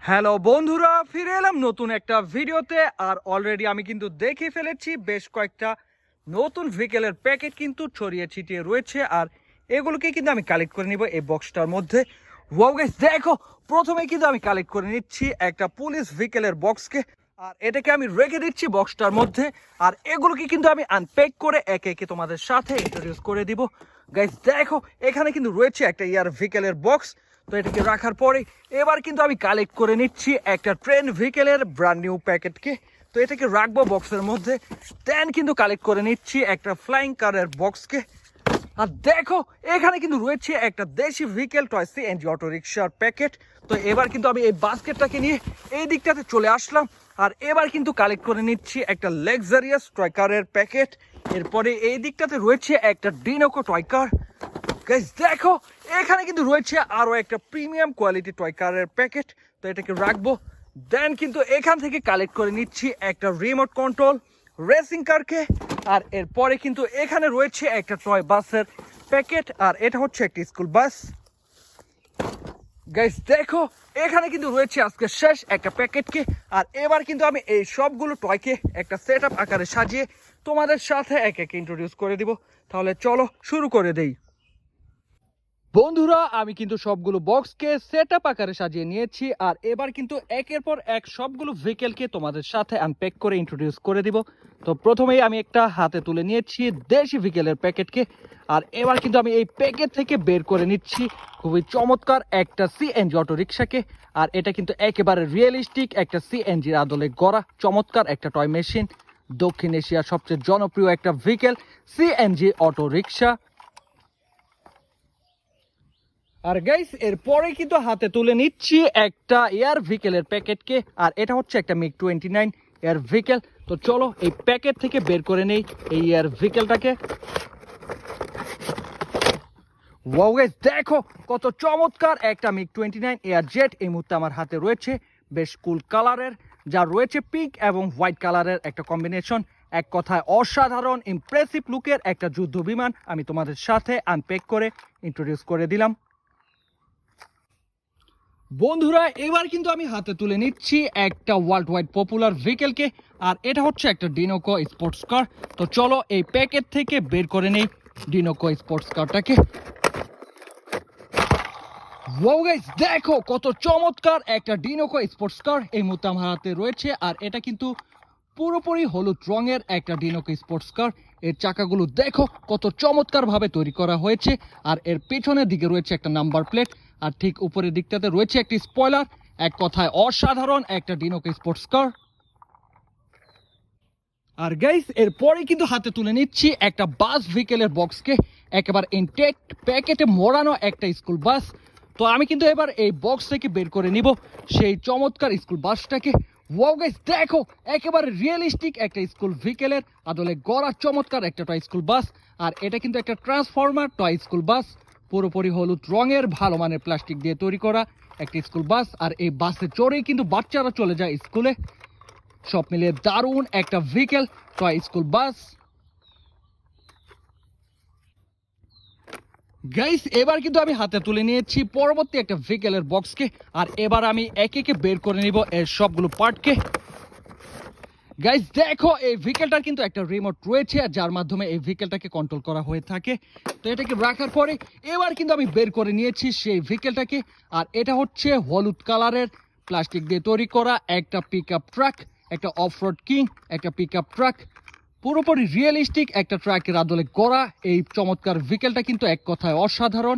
Hello বন্ধুরা, ফিরে এলাম নতুন একটা ভিডিওতে। আর অলরেডি আমি কিন্তু দেখে ফেলেছি বেশ কয়েকটা নতুন ভেহিকেলের প্যাকেট কিন্তু ছড়িয়ে ছিটিয়ে রয়েছে, আর এগুলোকে কিন্তু আমি কালেক্ট করে নিব এই বক্সটার মধ্যে। ওয়াও গাইস, দেখো প্রথমে কিন্তু আমি কালেক্ট করে নিচ্ছি একটা পুলিশ ভেহিকেলের বক্সকে, আর এটাকে আমি রেখে দিচ্ছি বক্সটার মধ্যে। আর এগুলোকে কিন্তু আমি আনপ্যাক করে একে একে তোমাদের সাথে ইন্ট্রোডিউস করে দিব। গাইস দেখো, এখানে কিন্তু রয়েছে একটা ভেহিকেলের বক্স। তো এটাকে রাখার পরে এবার কিন্তু আমি কালেক্ট করে নিচ্ছি একটা ট্রেন ভেহিকেলের ব্র্যান্ড নিউ প্যাকেটকে। তো এটাকে রাখবো বক্সের মধ্যে। দেন কিন্তু কালেক্ট করে নিচ্ছি একটা ফ্লাইং কারের বক্সকে। আর দেখো, এখানে কিন্তু রয়েছে একটা দেশি ভেহিকেল টয় সিএনজি অটো রিক্সার প্যাকেট। তো এবার কিন্তু আমি এই বাস্কেটটাকে নিয়ে এই দিকটাতে চলে আসলাম। আর এবার কিন্তু কালেক্ট করে নিচ্ছি একটা লাক্সারিয়াস টয় কারের প্যাকেট। এরপরে এই দিকটাতে রয়েছে একটা ডিনোকো টয় কার। গাইস দেখো, এখানে কিন্তু রয়েছে আরো একটা প্রিমিয়াম কোয়ালিটি টয় কারের প্যাকেট। তো এটাকে রাখবো। দেন কিন্তু এখান থেকে কালেক্ট করে নিচ্ছি একটা রিমোট কন্ট্রোল রেসিং কারকে। আর এরপরে কিন্তু এখানে রয়েছে একটা টয় বাসের প্যাকেট, আর এটা হচ্ছে একটি স্কুল বাস। গাইস দেখো, এখানে কিন্তু রয়েছে আজকে শেষ একটা প্যাকেটকে। আর এবার কিন্তু আমি এই সবগুলো টয়কে একটা সেট আপ আকারে সাজিয়ে তোমাদের সাথে একে একে ইন্ট্রোডিউস করে দিব। তাহলে চলো শুরু করে দেই। বন্ধুরা, আমি কিন্তু সবগুলো বক্সকে সেট আপ আকারে সাজিয়ে নিয়েছি। আর এবার কিন্তু একের পর এক সবগুলো ভেহিকেলকে তোমাদের সাথে আনপ্যাক করে ইন্ট্রোডিউস করে দিব। তো প্রথমেই আমি একটা হাতে তুলে নিয়েছি দেশি ভেহিকেলের প্যাকেটকে। আর এবার কিন্তু আমি এই প্যাকেট থেকে বের করে নিচ্ছি খুবই চমৎকার একটা সিএনজি অটো রিক্সাকে। আর এটা কিন্তু একেবারে রিয়েলিস্টিক একটা সিএনজির আদলে গড়া চমৎকার একটা টয় মেশিন। দক্ষিণ এশিয়ার সবচেয়ে জনপ্রিয় একটা ভেহিকেল সিএনজি অটো রিক্সা। আর গাইস, এরপরে কিন্তু হাতে তুলে নিচ্ছি একটা এয়ার ভেহিকেলের প্যাকেটকে। আর এটা হচ্ছে একটা Mig-29 এয়ার ভেহিকেল। তো চলো এই প্যাকেট থেকে বের করে নেই এই এয়ার ভেহিকেলটাকে। ওয়াও গাইস, দেখো কত চমৎকার একটা Mig-29 এয়ার জেট এই মুহূর্তে আমার হাতে রয়েছে। বেশ কুল কালারের, যা রয়েছে পিঙ্ক এবং হোয়াইট কালারের একটা কম্বিনেশন। এক কথায় অসাধারণ ইমপ্রেসিভ লুকের একটা যুদ্ধ বিমান আমি তোমাদের সাথে আনপ্যাক করে ইন্ট্রোডিউস করে দিলাম। বন্ধুরা, এবার কিন্তু আমি হাতে তুলে নিচ্ছি একটা ওয়ার্ল্ড ওয়াইড পপুলার ভেহিকেলকে। আর এটা হচ্ছে একটা ডিনোকো স্পোর্টস কার। তো চলো এই প্যাকেট থেকে বের করে নেই ডিনোকো স্পোর্টস কারটাকে। ওয়াও গাইস, দেখো কত চমৎকার একটা ডিনোকো স্পোর্টস কার এই মুহূর্তে আমার হাতে রয়েছে। আর এটা কিন্তু পুরোপুরি হলুদ রঙের একটা ডিনোকো স্পোর্টস কার। এর চাকাগুলো দেখো কত চমৎকার ভাবে তৈরি করা হয়েছে। আর এর পেছনের দিকে রয়েছে একটা নাম্বার প্লেট, আর ঠিক উপরের দিকটাতে রয়েছে একটি স্পয়লার। এক কথায় অসাধারণ একটা ডিনোকো স্পোর্টস কার। আর গাইস, এরপরে কিন্তু হাতে তুলে নিচ্ছি একটা বাস ভেহিকেলের বক্সকে। একেবারে ইনটেক্ট প্যাকেটে মোড়ানো একটা স্কুল বাস। তো আমি কিন্তু এবার এই বক্স থেকে বের করে নিব সেই চমৎকার স্কুল বাসটাকে। ওয়াও গাইস, দেখো একেবারে রিয়েলিস্টিক একটা স্কুল ভেহিকেলের আদলে গড়া চমৎকার একটা টয় স্কুল বাস। আর এটা কিন্তু একটা ট্রান্সফরমার টয় স্কুল বাস। পুরোপুরি হলুদ রঙের ভালো মানের প্লাস্টিক দিয়ে তৈরি করা একটা স্কুল বাস। আর এই বাসে চড়েই কিন্তু বাচ্চারা চলে যায় স্কুলে। সব মিলিয়ে দারুণ একটা vehicle toy school bus. Guys, এবার কিন্তু আমি হাতে তুলে নিয়েছি পরবর্তী একটা ভেহিকেলের বক্সকে। আর এবার আমি একে একে বের করে নিব এর সবগুলো পার্টকে। গাইস দেখো, এই ভেহিকেলটার কিন্তু একটা রিমোট রয়েছে যার মাধ্যমে এই ভেহিকেলটাকে কন্ট্রোল করা হয়ে থাকে। তো এটাকে রাখার পরে এবার কিন্তু আমি বের করে নিয়েছি সেই ভেহিকেলটাকে। আর এটা হচ্ছে হলুদ কালারের প্লাস্টিক দিয়ে তৈরি করা একটা পিক আপ ট্রাক, একটা অফরোড কিং একটা পিক আপ ট্রাক। পুরোপুরি রিয়েলিস্টিক একটা ট্রাকের আদলে গড়া এই চমৎকার ভেহিকেলটা কিন্তু এক কথায় অসাধারণ।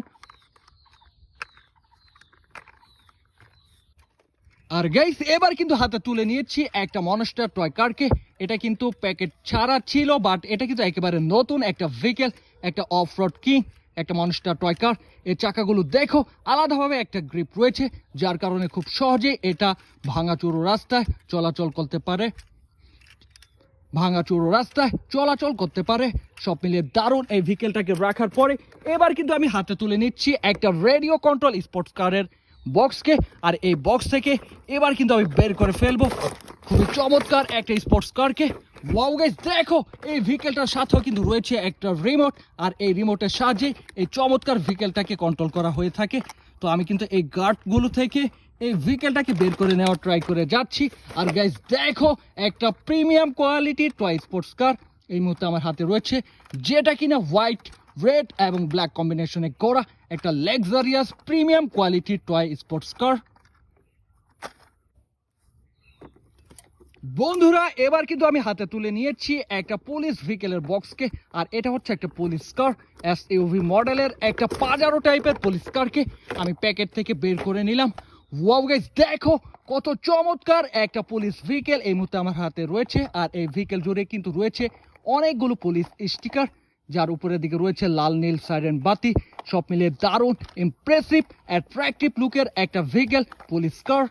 আর গাইস, এবার কিন্তু হাতে তুলে নিয়েছি একটা মনস্টার টয় কারকে। এটা কিন্তু প্যাকেট ছাড়া ছিল, বাট এটা কিন্তু একেবারে নতুন একটা ভেহিকেল, একটা অফরোড কিং একটা মনস্টার টয় কার। এর চাকাগুলো দেখো আলাদাভাবে একটা গ্রিপ রয়েছে, যার কারণে খুব সহজে এটা ভাঙাচুরো রাস্তায় চলাচল করতে পারে। সব মিলিয়ে দারুণ এই ভেহিকেলটাকে রাখার পরে এবার কিন্তু আমি হাতে তুলে নিচ্ছি একটা রেডিও কন্ট্রোল স্পোর্টস কারের বক্সকে। আর এই বক্স থেকে এবার কিন্তু আমি বের করে ফেলবো খুবই চমৎকার একটা স্পোর্টস কারকে। ওয়াও গাইস, দেখো এই ভেহিকেলটার সাথেও কিন্তু রয়েছে একটা রিমোট। আর এই রিমোটের সাহায্যে এই চমৎকার ভেহিকেলটাকে কন্ট্রোল করা হয়ে থাকে। তো আমি কিন্তু এই গার্ডগুলো থেকে এই ভেহিকেলটাকে বের করে নেওয়ার ট্রাই করে যাচ্ছি। আর গাইস দেখো, একটা প্রিমিয়াম কোয়ালিটির টয় স্পোর্টস কার এই মুহূর্তে আমার হাতে রয়েছে, যেটা কিনা হোয়াইট, রেড এবং ব্ল্যাক কম্বিনেশনে করা একটা লাক্সারিয়াস প্রিমিয়াম কোয়ালিটির টয় স্পোর্টস কার। বন্ধুরা, এবার কিন্তু আমি হাতে তুলে নিয়েছি একটা পুলিশ ভেহিকেলের বক্সকে। আর এটা হচ্ছে একটা পুলিশ কার, এসইউভি মডেলের একটা পাজারো টাইপের পুলিশ কারকে আমি প্যাকেট থেকে বের করে নিলাম। ওয়াও গাইস, দেখো কত চমৎকার একটা পুলিশ ভেহিকেল এই মুহূর্তে আমার হাতে রয়েছে। আর এই ভেহিকেল জুড়ে কিন্তু রয়েছে অনেকগুলো পুলিশ স্টিকার, যার উপরের দিকে রয়েছে লাল নীল সাইরেন বাতি। সব মিলিয়ে দারুণ ইমপ্রেসিভ অ্যাট্রাকটিভ লুকের একটা ভেহিকেল পুলিশ কার।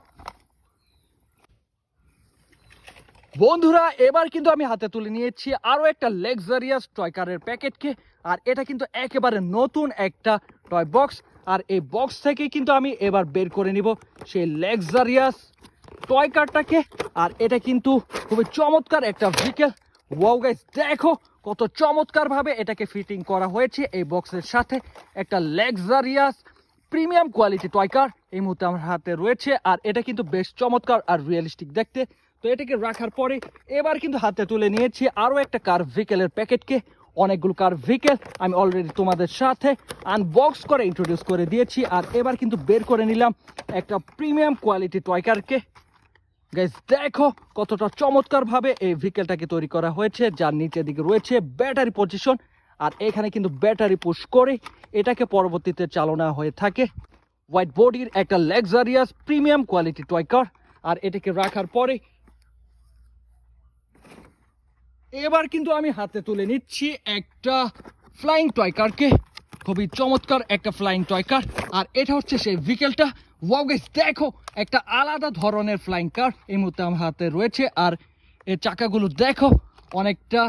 বন্ধুরা, এবার কিন্তু আমি হাতে তুলে নিয়েছি আরো একটা লাক্সারিয়াস টয় কারের প্যাকেটকে। আর এটা কিন্তু একেবারে নতুন একটা টয় বক্স। আর এই বক্স থেকে কিন্তু আমি এবার বের করে নিব সেই লাক্সারিয়াস টয় কারটাকে। আর এটা কিন্তু খুবই চমৎকার একটা ভেহিকেল। ওয়াও গাইস, দেখো কত চমৎকার ভাবে এটাকে ফিটিং করা হয়েছে এই বক্সের সাথে। একটা লাক্সারিয়াস প্রিমিয়াম কোয়ালিটি টয় কার এই মুহূর্তে আমার হাতে রয়েছে। আর এটা কিন্তু বেশ চমৎকার আর রিয়েলিস্টিক দেখতে। তো এটাকে রাখার পরে এবার কিন্তু হাতে তুলে নিয়েছি আরো একটা কার ভেহিকেলের প্যাকেটকে। অনেকগুলো কার ভেহিকেল আমি অলরেডি তোমাদের সাথে আনবক্স করে ইন্ট্রোডিউস করে দিয়েছি। আর এবার কিন্তু বের করে নিলাম একটা প্রিমিয়াম কোয়ালিটি টয় কারকে। গাইস দেখো কতটা চমৎকার ভাবে এই ভেহিকেলটাকে তৈরি করা হয়েছে, যার নিচের দিকে রয়েছে ব্যাটারি পজিশন। আর এখানে কিন্তু ব্যাটারি পুশ করে এটাকে পরবর্তীতে চালনা হয়ে থাকে। হোয়াইট বডির একটা luxurious premium quality toy car. আর এটাকে রাখার পরে এবার কিন্তু আমি হাতে তুলে নিচ্ছি একটা ফ্লাইং টয় কারকে। খুবই চমৎকার একটা ফ্লাইং টয় কার। আর এটা হচ্ছে সেই ভেহিকেলটা। ওয়াও গাইস, দেখো একটা আলাদা ধরনের ফ্লাইং কার এই মুহূর্তে আমার হাতে রয়েছে। আর এর চাকাগুলো দেখো, অনেকটা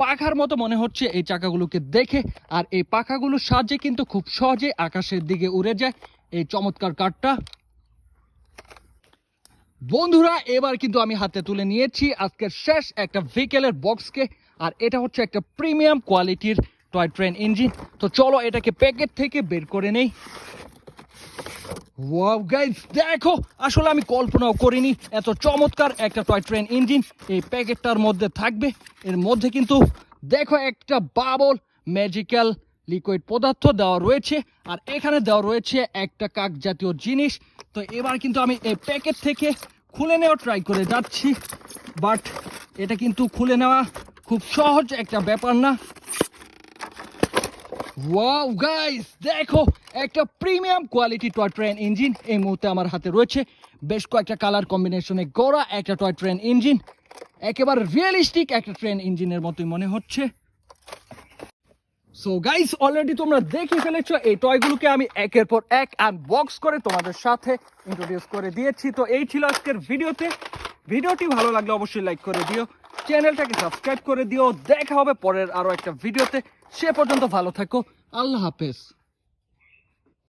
পাখার মতো মনে হচ্ছে এই চাকাগুলোকে দেখে। আর এই পাখাগুলোর সাহায্যে কিন্তু খুব সহজে আকাশের দিকে উড়ে যায় এই চমৎকার কারটা। বন্ধুরা, এবার কিন্তু আমি হাতে তুলে নিয়েছি আজকের শেষ একটা ভেহিকেলের বক্সকে। আর এটা হচ্ছে একটা প্রিমিয়াম কোয়ালিটির টয় ট্রেন ইঞ্জিন। তো চলো এটাকে প্যাকেট থেকে বের করে নেই। ওয়াও গাইস, দেখো আসলে আমি কল্পনাও করিনি এত চমৎকার একটা টয় ট্রেন ইঞ্জিন এই প্যাকেটটার মধ্যে থাকবে। এর মধ্যে কিন্তু দেখো একটা বাবল ম্যাজিক্যাল লিকুইড পদার্থ দেওয়া রয়েছে। আর এখানে দেওয়া রয়েছে একটা কাক জাতীয় জিনিস। তো এবার কিন্তু আমি এই প্যাকেট থেকে খুলে নেওয়ার ট্রাই করে যাচ্ছি, বাট এটা কিন্তু খুলে নেওয়া খুব সহজ একটা ব্যাপার না। ওয়াও গাইস, দেখো একটা premium quality toy train engine এই মুহূর্তে আমার হাতে রয়েছে। বেশ কয়েকটা কালার কম্বিনেশনে গড়া একটা টয় ট্রেন ইঞ্জিন, একেবারে রিয়েলিস্টিক একটা ট্রেন ইঞ্জিনের মতোই মনে হচ্ছে। সো গাইস, অলরেডি তোমরা দেখে ফেলেছো এই টয়গুলোকে আমি একের পর এক আনবক্স করে তোমাদের সাথে ইন্ট্রোডিউস করে দিয়েছি। তো এই ছিল আজকের ভিডিওটি ভালো লাগলে অবশ্যই লাইক করে দিও, চ্যানেলটাকে সাবস্ক্রাইব করে দিও। দেখা হবে পরের আরো একটা ভিডিওতে। সে পর্যন্ত ভালো থাকো, আল্লাহ হাফেজ।